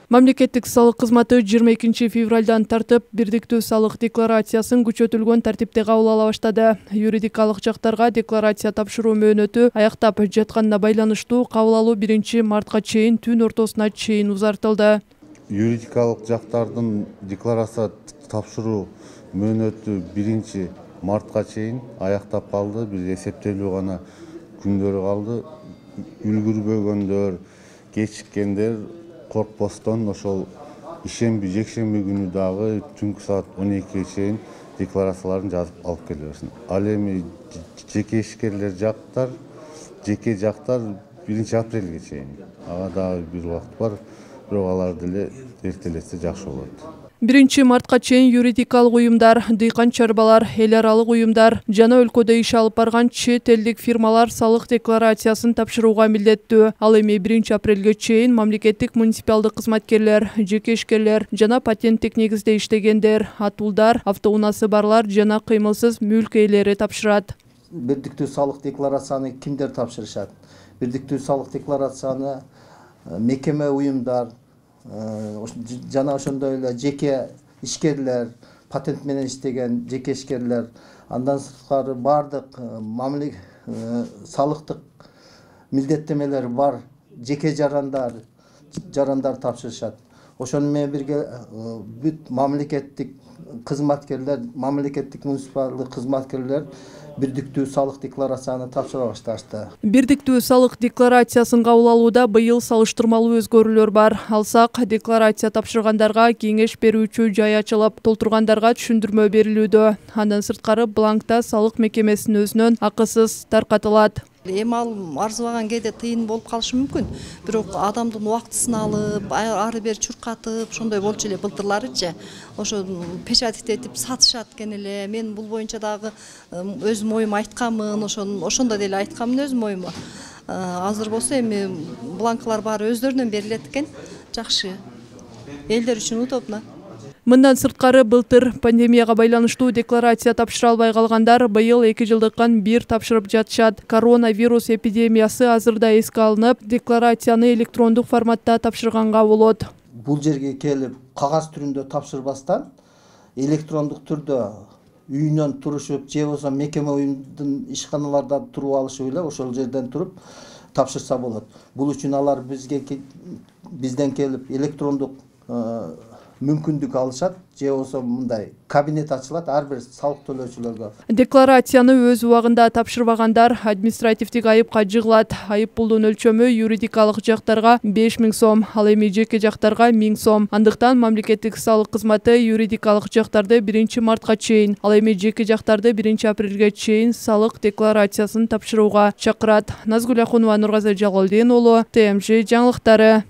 Мамлекеттик салык кызматы 22 февралдан тартып бирдиктүү салык декларациясын күчөтүлгөн тартипте кабыл ала баштады. Юридикалык жактарга декларация тапшыруу мөөнөтү аяктап жатканына байланыштуу кабыл алуу 1 мартка чейин түн ортосуна чейин узартылды. Юридикалык жактардын декларация тапшыруу мөөнөтү 1 мартка чейин аяктап калды. Бир эсептелүү гана күндөрү калды. Үлгүрбөгөндөр, кечиккендер коркпостон ошол ишемби, жекшемби күнү дагы түнкү саат 12-ге чейин декларацияларын жазып алып келе берсин. Ал эми жеке ишкерлер жактар, жеке жактар 1 апрелге чейин. Ага дагы бир убакыт бар, бирок алар деле эртелетсе жакшы болот. 1 мартка чейин юридикалык уюмдар, дыйкан чарбалар, эл аралык уюмдар жана өлкөдө иш алып барган чет элдик фирмалар салык декларациясын тапшырууга милдеттүү. Ал эми 1 апрелге чейин мамлекеттик муниципалдык кызматкерлер, жеке ишкерлер жана патенттик негизде иштегендер, атуулдар, автоунаасы барлар жана кыймылсыз мүлк ээлери тапшырат. Бирдиктүү салык декларацияны кимдер тапшырышат? Бирдиктүү салык декларацияны мекеме уюмдар жана ошондой эле жеке ишкерлер, патент менен иштеген жеке ишкерлер, андан сырткары бардык салыктык милдеттемелери бар жеке жарандар тапшырышат. Ошону менен бирге бүт мамлекеттик кызматкерлер, мамлекеттик муниципалдык кызматкерлер бирдиктүү салык декларацияны тапшыра башташты. Бирдиктүү салык декларациясын кабыл алууда быйыл салыштырмалуу өзгөрүүлөр бар. Алсак, декларация тапшыргандарга кеңеш берүүчү жай ачылып, толтургандарга түшүндүрмө берилүүдө. Андан сырткары бланкта салык мекемесинин өзүнөн акысыз таркатылат. Эми ал арзыбаган кээде тыйын болуп калышы мүмкүн. Бирок адамдын убактысын алып, ары бери чуркатып, ошондой болчу эле былтырларычы. Ошо печать этип сатышат экен эле. Мен бул боюнча дагы өзүм оюму айтканмын, ошондо деле айтканмын өзүм оюму. Азыр болсо эми бланкалар баары өздөрүнөн берилет экен. Жакшы. Элдер үчүн удобно. Мындан сырткары былтыр пандемияга байланыштуу декларация тапшыра албай калгандар быйыл 2 жылдыктан бир тапшырып жатышат. Коронавирус эпидемиясы азырда эске алынып, декларацияны электрондук форматта тапшырганга болот. Бул жерге келип, кагаз түрүндө тапшырбастан, электрондук түрдө үйүнөн турушуп, же болбосо мекеме уюмдун ишканаларда туруп алышып эле ошол жерден туруп тапшырса болот. Бул үчүн алар бизден келип электрондук мүмкүндүк алышат, же болсо мындай кабинет ачылат ар бир салык төлөөчүлөргө. Декларацияны өз убагында тапшырбагандар административдик айыпка жыгылат. Айып пулдун өлчөмү юридикалык жактарга 5000 сом, ал эми жеке жактарга 1000 сом. Андыктан мамлекеттик салык кызматы юридикалык жактарды 1 мартка чейин, ал эми жеке жактарды 1 апрелге чейин салык декларациясын тапшырууга чакырат. Назгүл Ахунова, Нургазы Жалалдин уулу, ТМЖ жаңылыктары.